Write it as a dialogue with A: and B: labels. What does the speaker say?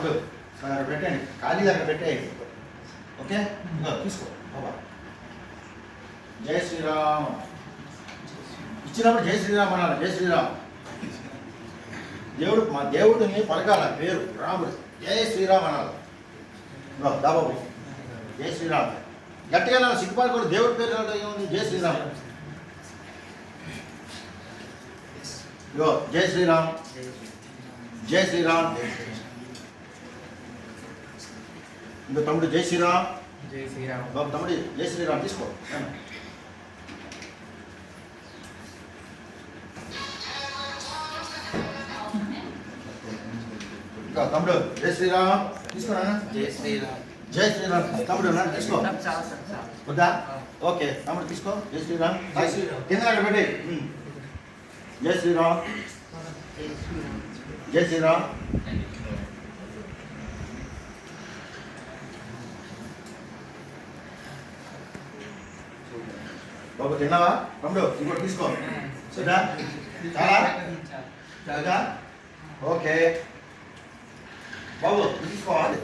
A: తమ్ముడు అక్కడ పెట్టండి, ఖాళీ అక్కడ పెట్టేయండి. ఓకే, తీసుకో బాబా. జై శ్రీరామ్. ఇచ్చినప్పుడు జై శ్రీరామ్ అనాలి. జై శ్రీరామ్. దేవుడు మా దేవుడిని పలకాల పేరు రాముడు. జై శ్రీరామ్ అనాలి. బాబు జై శ్రీరామ్ గట్టిగా నా సిగ్గుపడకూడదు. దేవుడి పేరు ఏముంది? జై శ్రీరామ్. ఇగో జై శ్రీరామ్, జై శ్రీరామ్. ఇంకో తమ్ముడు జై శ్రీరామ్.
B: జై శ్రీరామ్.
A: బాబు తమ్ముడు జై శ్రీరామ్ తీసుకో. ఇంకా తమ్ముడు జై శ్రీరామ్ తీసుకో.
B: జై శ్రీరామ్.
A: జై శ్రీరామ్ తమ్ముడు తీసుకో. వద్దా? ఓకే తమ్ముడు తీసుకో. జై శ్రీరామ్. కింద అక్కడ పెట్టి జై శ్రీరామ్, జై శ్రీరామ్. బాబు తిన్నావా? తమ్ముడు ఇంకోటి తీసుకో. సరేనా? చాలా చాలా ఓకే బాబు తీసుకోవాలి.